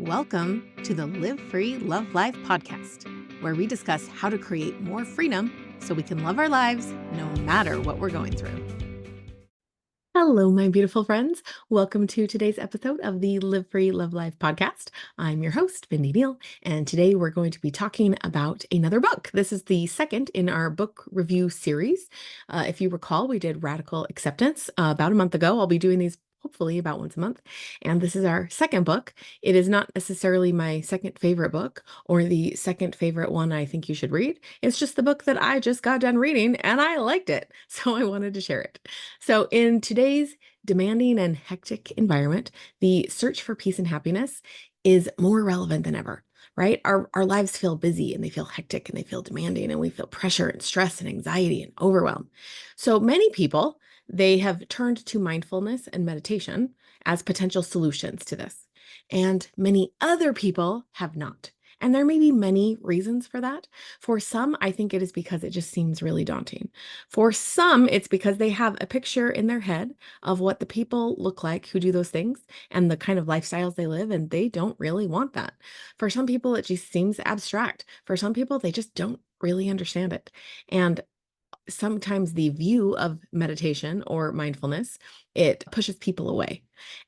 Welcome to the Live Free, Love Life podcast, where we discuss how to create more freedom so we can love our lives no matter what we're going through. Hello, my beautiful friends. Welcome to today's episode of the Live Free, Love Life podcast. I'm your host, Mindy Neal, and today we're going to be talking about another book. This is the second in our book review series. If you recall, we did Radical Acceptance about a month ago. I'll be doing these hopefully about once a month. And this is our second book. It is not necessarily my second favorite book or the second favorite one I think you should read. It's just the book that I just got done reading and I liked it. So I wanted to share it. So in today's demanding and hectic environment, the search for peace and happiness is more relevant than ever. Right? Our lives feel busy and they feel hectic and they feel demanding and we feel pressure and stress and anxiety and overwhelm. So many people, they have turned to mindfulness and meditation as potential solutions to this. And many other people have not. And there may be many reasons for that. For some, I think it is because it just seems really daunting. For some, it's because they have a picture in their head of what the people look like who do those things and the kind of lifestyles they live, and they don't really want that. For some people, it just seems abstract. For some people, they just don't really understand it. And sometimes the view of meditation or mindfulness, it pushes people away.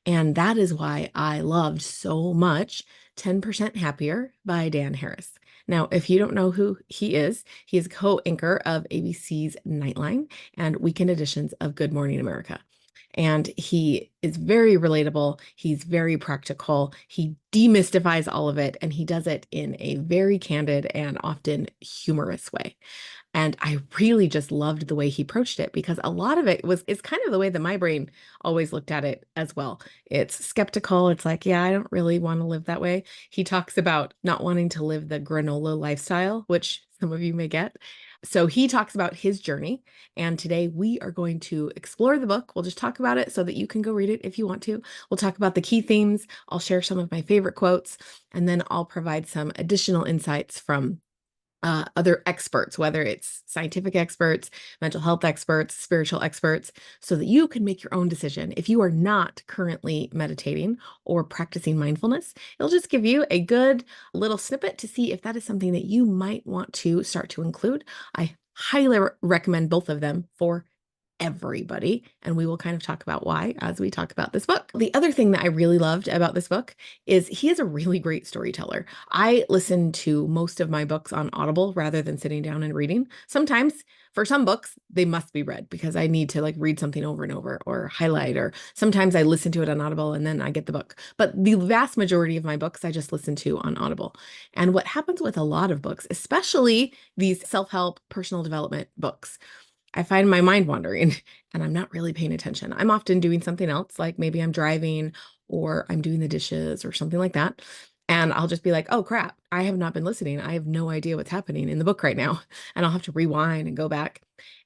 And that is why I loved so much 10% Happier by Dan Harris. Now, if you don't know who he is co-anchor of ABC's Nightline and weekend editions of Good Morning America. And he is very relatable. He's very practical. He demystifies all of it, and he does it in a very candid and often humorous way. And I really just loved the way he approached it because a lot of it is kind of the way that my brain always looked at it as well. It's skeptical. It's like, yeah, I don't really want to live that way. He talks about not wanting to live the granola lifestyle, which some of you may get. So he talks about his journey. And today we are going to explore the book. We'll just talk about it so that you can go read it if you want to. We'll talk about the key themes. I'll share some of my favorite quotes, and then I'll provide some additional insights from other experts, whether it's scientific experts, mental health experts, spiritual experts, so that you can make your own decision. If you are not currently meditating or practicing mindfulness, it'll just give you a good little snippet to see if that is something that you might want to start to include. I highly recommend both of them for everybody. And we will kind of talk about why as we talk about this book. The other thing that I really loved about this book is he is a really great storyteller. I listen to most of my books on Audible rather than sitting down and reading. Sometimes for some books, they must be read because I need to like read something over and over or highlight, or sometimes I listen to it on Audible and then I get the book. But the vast majority of my books, I just listen to on Audible. And what happens with a lot of books, especially these self-help personal development books, I find my mind wandering and I'm not really paying attention. I'm often doing something else, like maybe I'm driving or I'm doing the dishes or something like that. And I'll just be like, oh crap, I have not been listening. I have no idea what's happening in the book right now. And I'll have to rewind and go back.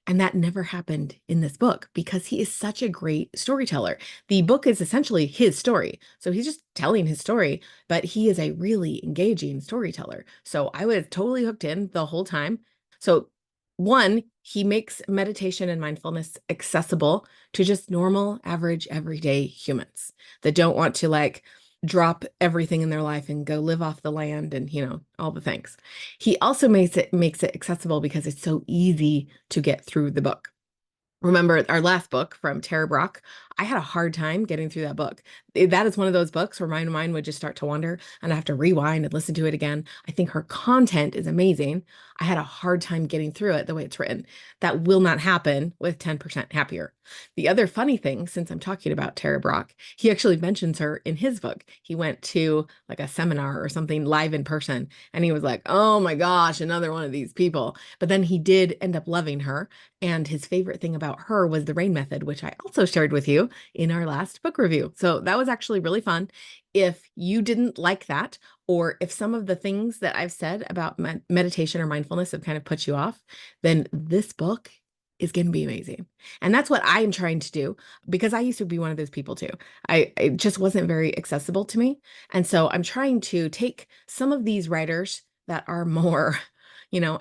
And that never happened in this book because he is such a great storyteller. The book is essentially his story. So he's just telling his story, but he is a really engaging storyteller. So I was totally hooked in the whole time. So one, he makes meditation and mindfulness accessible to just normal, average, everyday humans that don't want to like drop everything in their life and go live off the land and, all the things. He also makes it accessible because it's so easy to get through the book. Remember our last book from Tara Brach, I had a hard time getting through that book. That is one of those books where my mind would just start to wander and I have to rewind and listen to it again. I think her content is amazing. I had a hard time getting through it the way it's written. That will not happen with 10% Happier. The other funny thing, since I'm talking about Tara Brach, he actually mentions her in his book. He went to like a seminar or something live in person and he was like, oh my gosh, another one of these people. But then he did end up loving her. And his favorite thing about her was the RAIN method, which I also shared with you in our last book review. So that was actually really fun. If you didn't like that, or if some of the things that I've said about meditation or mindfulness have kind of put you off, then this book is going to be amazing. And that's what I am trying to do because I used to be one of those people too. It just wasn't very accessible to me. And so I'm trying to take some of these writers that are more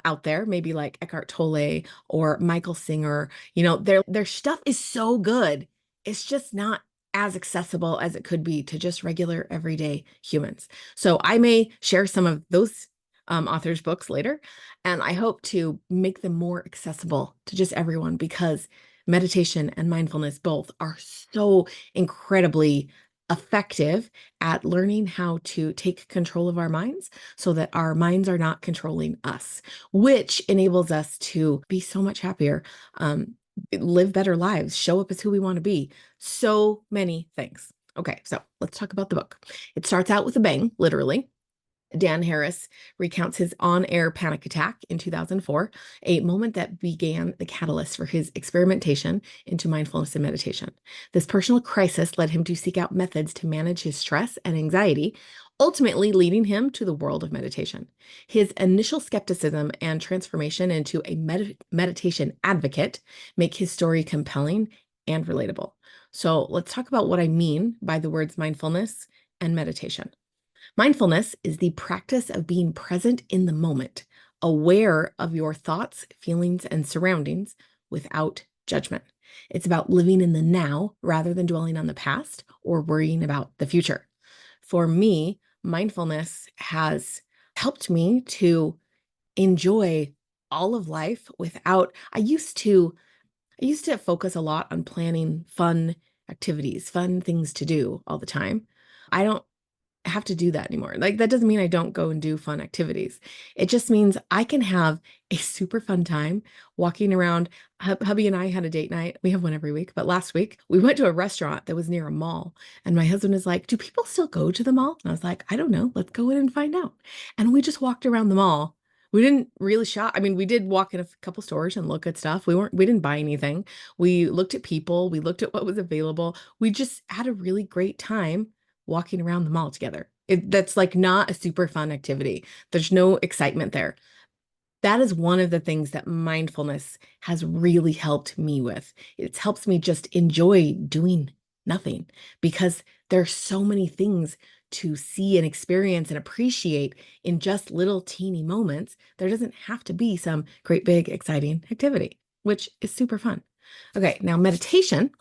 out there, maybe like Eckhart Tolle or Michael Singer, their stuff is so good. It's just not as accessible as it could be to just regular everyday humans. So I may share some of those authors' books later, and I hope to make them more accessible to just everyone because meditation and mindfulness both are so incredibly effective at learning how to take control of our minds so that our minds are not controlling us, which enables us to be so much happier, live better lives, show up as who we want to be. So many things. Okay, so let's talk about the book. It starts out with a bang, literally. Dan Harris recounts his on-air panic attack in 2004, a moment that began the catalyst for his experimentation into mindfulness and meditation. This personal crisis led him to seek out methods to manage his stress and anxiety, ultimately leading him to the world of meditation. His initial skepticism and transformation into a meditation advocate make his story compelling and relatable. So let's talk about what I mean by the words mindfulness and meditation. Mindfulness is the practice of being present in the moment, aware of your thoughts, feelings, and surroundings without judgment. It's about living in the now rather than dwelling on the past or worrying about the future. For me, mindfulness has helped me to enjoy all of life without, I used to focus a lot on planning fun activities, fun things to do all the time. I don't have to do that anymore. Like, that doesn't mean I don't go and do fun activities. It just means I can have a super fun time walking around. Hubby and I had a date night. We have one every week, but last week we went to a restaurant that was near a mall. And my husband is like, "Do people still go to the mall?" And I was like, "I don't know. Let's go in and find out." And we just walked around the mall. We didn't really shop. I mean, we did walk in a couple stores and look at stuff. We didn't buy anything. We looked at people. We looked at what was available. We just had a really great time walking around the mall together. That's like not a super fun activity. There's no excitement there. That is one of the things that mindfulness has really helped me with. It helps me just enjoy doing nothing because there's so many things to see and experience and appreciate in just little teeny moments. There doesn't have to be some great big exciting activity, which is super fun. Okay, now meditation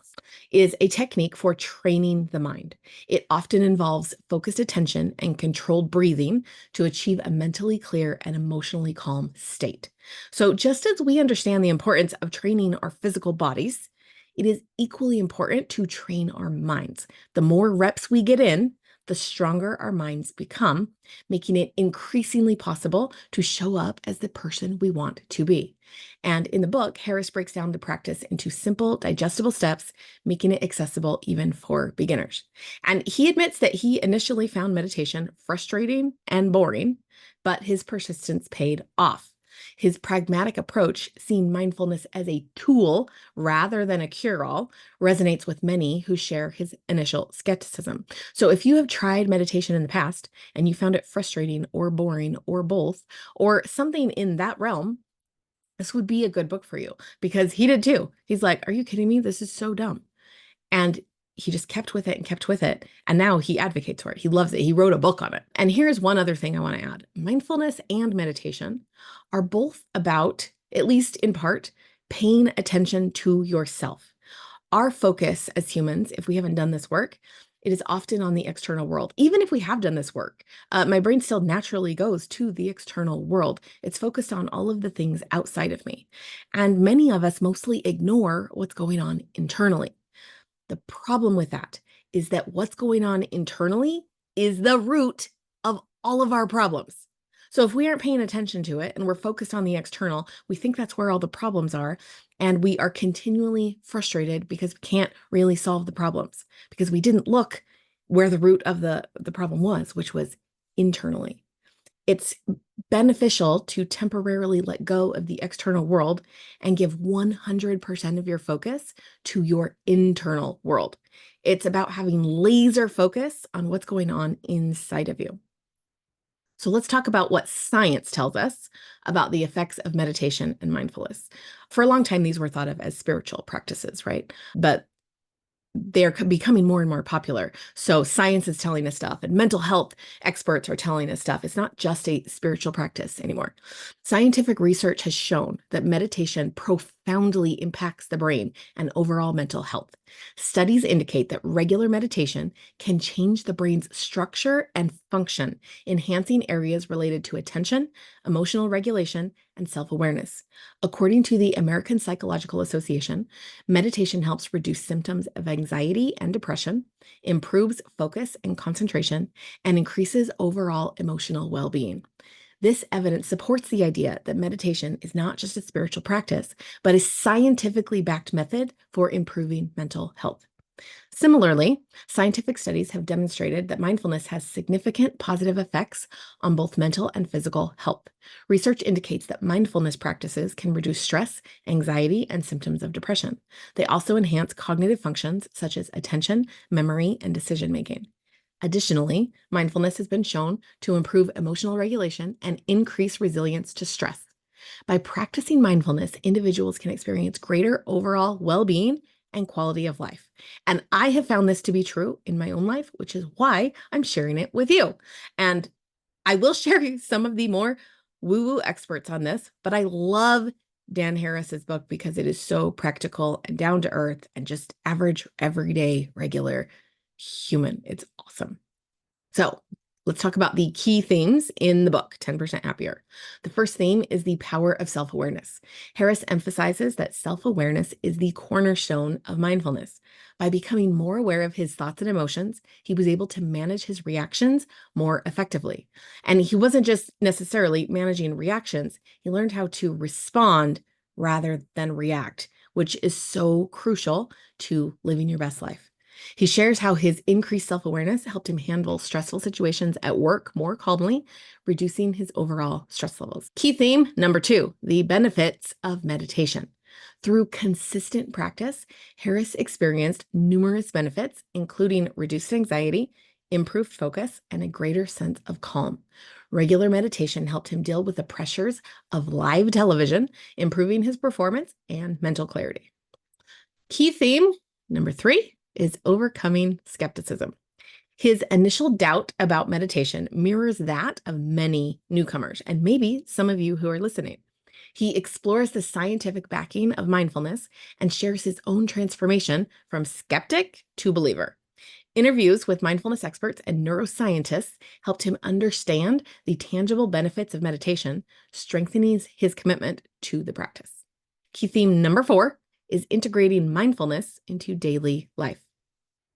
is a technique for training the mind. It often involves focused attention and controlled breathing to achieve a mentally clear and emotionally calm state. So, just as we understand the importance of training our physical bodies, it is equally important to train our minds. The more reps we get in, the stronger our minds become, making it increasingly possible to show up as the person we want to be. And in the book, Harris breaks down the practice into simple, digestible steps, making it accessible even for beginners. And he admits that he initially found meditation frustrating and boring, but his persistence paid off. His pragmatic approach, seeing mindfulness as a tool rather than a cure-all, resonates with many who share his initial skepticism. So if you have tried meditation in the past and you found it frustrating or boring or both, or something in that realm, this would be a good book for you because he did too. He's like, "Are you kidding me? This is so dumb." And he just kept with it and kept with it. And now he advocates for it. He loves it. He wrote a book on it. And here's one other thing I want to add. Mindfulness and meditation are both about, at least in part, paying attention to yourself. Our focus as humans, if we haven't done this work, it is often on the external world. Even if we have done this work, my brain still naturally goes to the external world. It's focused on all of the things outside of me. And many of us mostly ignore what's going on internally. The problem with that is that what's going on internally is the root of all of our problems. So if we aren't paying attention to it and we're focused on the external, we think that's where all the problems are. And we are continually frustrated because we can't really solve the problems because we didn't look where the root of the problem was, which was internally. It's beneficial to temporarily let go of the external world and give 100% of your focus to your internal world. It's about having laser focus on what's going on inside of you. So let's talk about what science tells us about the effects of meditation and mindfulness. For a long time, these were thought of as spiritual practices, right? But they're becoming more and more popular. So science is telling us stuff and mental health experts are telling us stuff. It's not just a spiritual practice anymore. Scientific research has shown that meditation profoundly profoundly impacts the brain and overall mental health. Studies indicate that regular meditation can change the brain's structure and function, enhancing areas related to attention, emotional regulation, and self-awareness. According to the American Psychological Association, meditation helps reduce symptoms of anxiety and depression, improves focus and concentration, and increases overall emotional well-being. This evidence supports the idea that meditation is not just a spiritual practice, but a scientifically backed method for improving mental health. Similarly, scientific studies have demonstrated that mindfulness has significant positive effects on both mental and physical health. Research indicates that mindfulness practices can reduce stress, anxiety, and symptoms of depression. They also enhance cognitive functions such as attention, memory, and decision making. Additionally, mindfulness has been shown to improve emotional regulation and increase resilience to stress. By practicing mindfulness, individuals can experience greater overall well-being and quality of life. And I have found this to be true in my own life, which is why I'm sharing it with you. And I will share you some of the more woo-woo experts on this, but I love Dan Harris's book because it is so practical and down to earth and just average, everyday, regular human. It's awesome. So let's talk about the key themes in the book, 10% Happier. The first theme is the power of self-awareness. Harris emphasizes that self-awareness is the cornerstone of mindfulness. By becoming more aware of his thoughts and emotions, he was able to manage his reactions more effectively. And he wasn't just necessarily managing reactions, he learned how to respond rather than react, which is so crucial to living your best life. He shares how his increased self-awareness helped him handle stressful situations at work more calmly, reducing his overall stress levels. Key theme number 2, the benefits of meditation. Through consistent practice, Harris experienced numerous benefits, including reduced anxiety, improved focus, and a greater sense of calm. Regular meditation helped him deal with the pressures of live television, improving his performance and mental clarity. Key theme number 3 is overcoming skepticism. His initial doubt about meditation mirrors that of many newcomers, and maybe some of you who are listening. He explores the scientific backing of mindfulness and shares his own transformation from skeptic to believer. Interviews with mindfulness experts and neuroscientists helped him understand the tangible benefits of meditation, strengthening his commitment to the practice. Key theme number 4 is integrating mindfulness into daily life.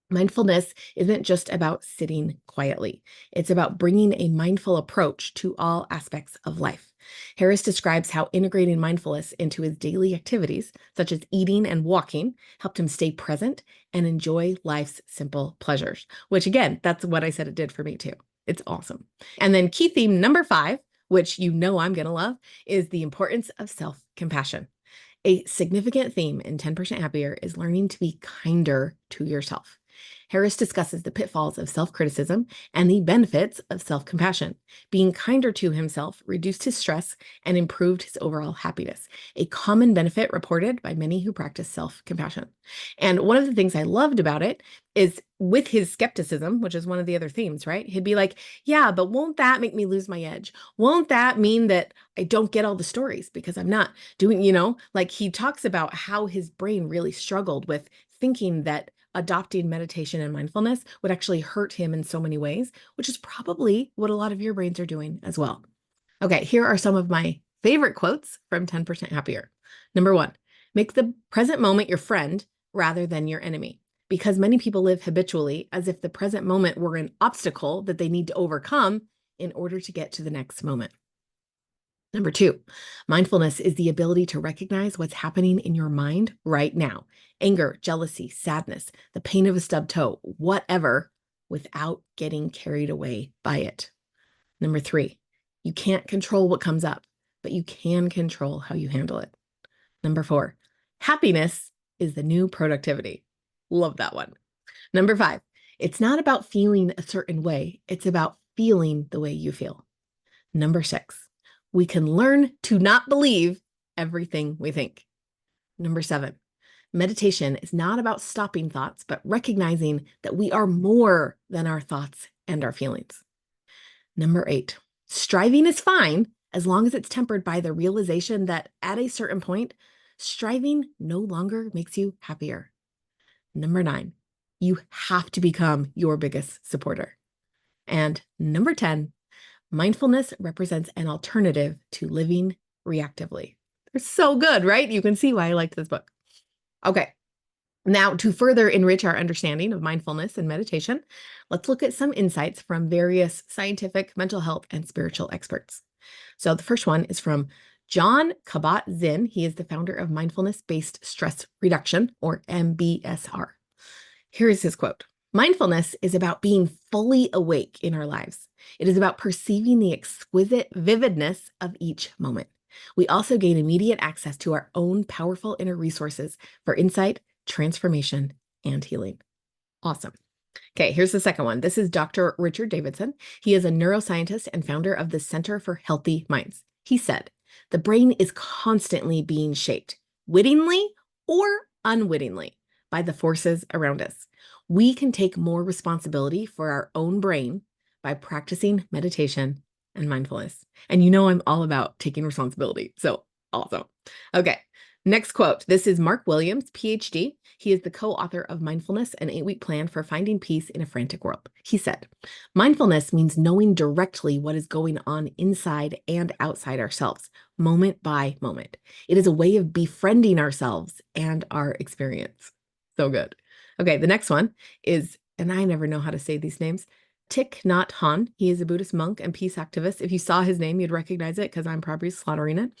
Mindfulness isn't just about sitting quietly. It's about bringing a mindful approach to all aspects of life. Harris describes how integrating mindfulness into his daily activities, such as eating and walking, helped him stay present and enjoy life's simple pleasures, which again, that's what I said it did for me too. It's awesome. And then key theme number 5, which you know I'm going to love, is the importance of self-compassion. A significant theme in 10% Happier is learning to be kinder to yourself. Harris discusses the pitfalls of self-criticism and the benefits of self-compassion. Being kinder to himself reduced his stress and improved his overall happiness, a common benefit reported by many who practice self-compassion. And one of the things I loved about it is with his skepticism, which is one of the other themes, right? He'd be like, yeah, but won't that make me lose my edge? Won't that mean that I don't get all the stories because I'm not doing, like he talks about how his brain really struggled with thinking that adopting meditation and mindfulness would actually hurt him in so many ways, which is probably what a lot of your brains are doing as well. Okay, here are some of my favorite quotes from 10% Happier. Number 1, make the present moment your friend rather than your enemy, because many people live habitually as if the present moment were an obstacle that they need to overcome in order to get to the next moment. Number 2, mindfulness is the ability to recognize what's happening in your mind right now. Anger, jealousy, sadness, the pain of a stubbed toe, whatever, without getting carried away by it. Number 3, you can't control what comes up, but you can control how you handle it. Number 4, happiness is the new productivity. Love that one. Number 5, it's not about feeling a certain way. It's about feeling the way you feel. Number 6, we can learn to not believe everything we think. Number 7, meditation is not about stopping thoughts, but recognizing that we are more than our thoughts and our feelings. Number 8, striving is fine as long as it's tempered by the realization that at a certain point, Striving no longer makes you happier. Number 9, you have to become your biggest supporter. And number 10, mindfulness represents an alternative to living reactively. They're so good, right? You can see why I liked this book. Okay. Now, to further enrich our understanding of mindfulness and meditation, let's look at some insights from various scientific, mental health, and spiritual experts. So the first one is from John Kabat-Zinn. He is the founder of mindfulness-based stress reduction, or MBSR. Here is his quote. Mindfulness is about being fully awake in our lives. It is about perceiving the exquisite vividness of each moment. We also gain immediate access to our own powerful inner resources for insight, transformation, and healing. Awesome. Okay, here's the second one. This is Dr. Richard Davidson. He is a neuroscientist and founder of the Center for Healthy Minds. He said, the brain is constantly being shaped, wittingly or unwittingly, by the forces around us. We can take more responsibility for our own brain by practicing meditation and mindfulness. And you know I'm all about taking responsibility, so awesome. Okay. Next quote. This is Mark Williams, PhD. He is the co-author of Mindfulness, an 8-week plan for finding peace in a frantic world. He said, mindfulness means knowing directly what is going on inside and outside ourselves, moment by moment. It is a way of befriending ourselves and our experience. So good. Okay, the next one is, and I never know how to say these names, Thich Nhat Hanh. He is a Buddhist monk and peace activist. If you saw his name, you'd recognize it because I'm probably slaughtering it.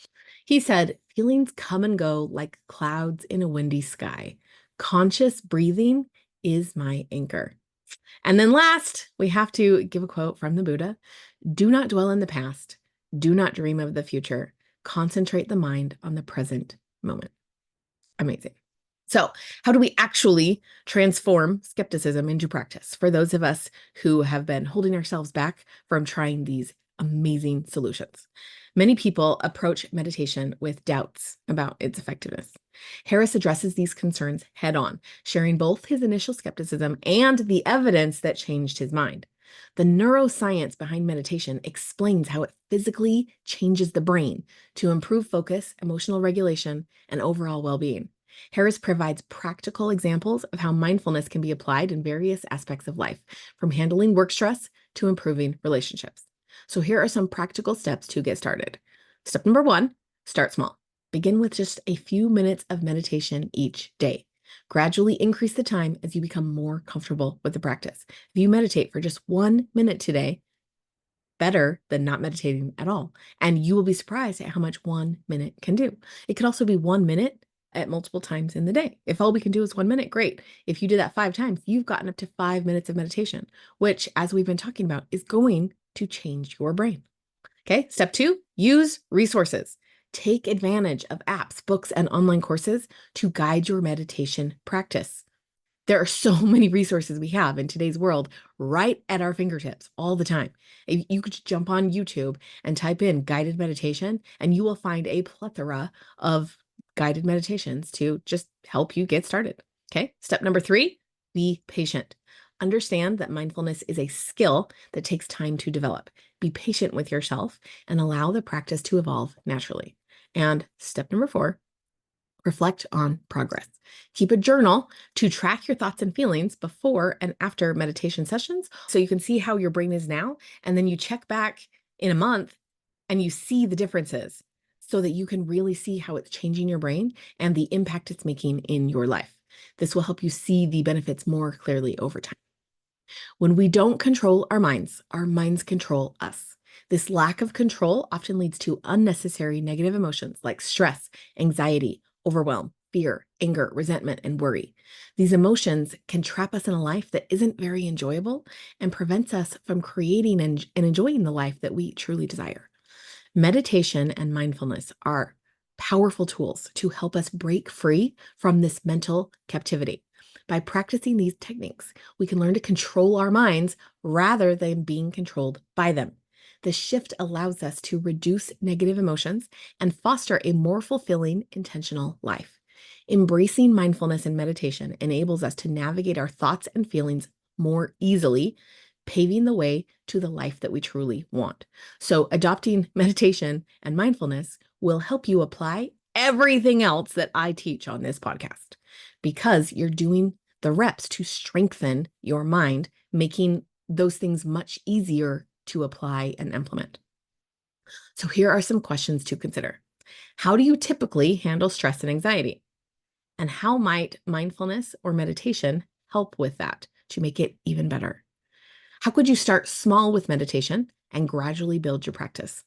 He said, feelings come and go like clouds in a windy sky. Conscious breathing is my anchor. And then last, we have to give a quote from the Buddha. Do not dwell in the past. Do not dream of the future. Concentrate the mind on the present moment. Amazing. So how do we actually transform skepticism into practice for those of us who have been holding ourselves back from trying these amazing solutions? Many people approach meditation with doubts about its effectiveness. Harris addresses these concerns head on, sharing both his initial skepticism and the evidence that changed his mind. The neuroscience behind meditation explains how it physically changes the brain to improve focus, emotional regulation, and overall well-being. Harris provides practical examples of how mindfulness can be applied in various aspects of life, from handling work stress to improving relationships. So here are some practical steps to get started. Step number 1, start small. Begin with just a few minutes of meditation each day. Gradually increase the time as you become more comfortable with the practice. If you meditate for just 1 minute today, better than not meditating at all. And you will be surprised at how much 1 minute can do. It could also be 1 minute at multiple times in the day. If all we can do is 1 minute, great. If you did that 5 times, you've gotten up to 5 minutes of meditation, which, as we've been talking about, is going to change your brain. Okay, step 2, use resources. Take advantage of apps, books, and online courses to guide your meditation practice. There are so many resources we have in today's world right at our fingertips all the time. You could just jump on YouTube and type in guided meditation, and you will find a plethora of guided meditations to just help you get started. Okay, step number 3, be patient. Understand that mindfulness is a skill that takes time to develop. Be patient with yourself and allow the practice to evolve naturally. And step number 4, reflect on progress. Keep a journal to track your thoughts and feelings before and after meditation sessions so you can see how your brain is now. And then you check back in a month and you see the differences so that you can really see how it's changing your brain and the impact it's making in your life. This will help you see the benefits more clearly over time. When we don't control our minds control us. This lack of control often leads to unnecessary negative emotions like stress, anxiety, overwhelm, fear, anger, resentment, and worry. These emotions can trap us in a life that isn't very enjoyable and prevents us from creating and enjoying the life that we truly desire. Meditation and mindfulness are powerful tools to help us break free from this mental captivity. By practicing these techniques, we can learn to control our minds rather than being controlled by them. The shift allows us to reduce negative emotions and foster a more fulfilling, intentional life. Embracing mindfulness and meditation enables us to navigate our thoughts and feelings more easily, paving the way to the life that we truly want. So adopting meditation and mindfulness will help you apply everything else that I teach on this podcast, because you're doing the reps to strengthen your mind, making those things much easier to apply and implement. So here are some questions to consider. How do you typically handle stress and anxiety? And how might mindfulness or meditation help with that to make it even better? How could you start small with meditation and gradually build your practice?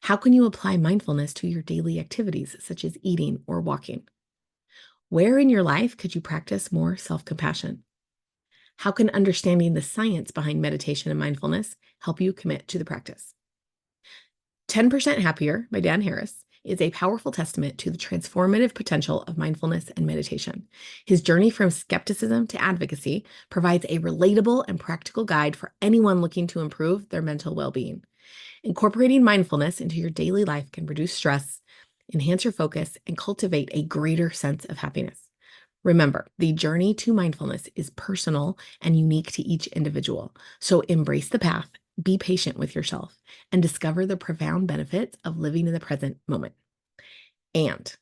How can you apply mindfulness to your daily activities, such as eating or walking? Where in your life could you practice more self-compassion? How can understanding the science behind meditation and mindfulness help you commit to the practice? 10% Happier by Dan Harris is a powerful testament to the transformative potential of mindfulness and meditation. His journey from skepticism to advocacy provides a relatable and practical guide for anyone looking to improve their mental well-being. Incorporating mindfulness into your daily life can reduce stress, enhance your focus, and cultivate a greater sense of happiness. Remember, the journey to mindfulness is personal and unique to each individual. So embrace the path, be patient with yourself, and discover the profound benefits of living in the present moment. And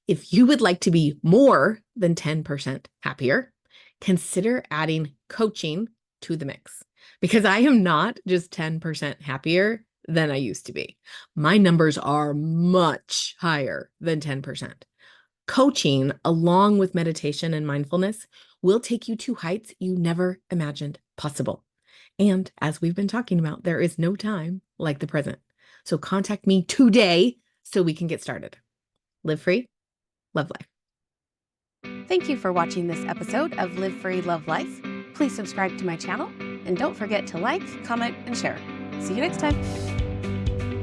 if you would like to be more than 10% happier, consider adding coaching to the mix, because I am not just 10% happier than I used to be. My numbers are much higher than 10%. Coaching, along with meditation and mindfulness, will take you to heights you never imagined possible. And as we've been talking about, there is no time like the present. So contact me today so we can get started. Live free, love life. Thank you for watching this episode of Live Free, Love Life. Please subscribe to my channel and don't forget to like, comment, and share. See you next time.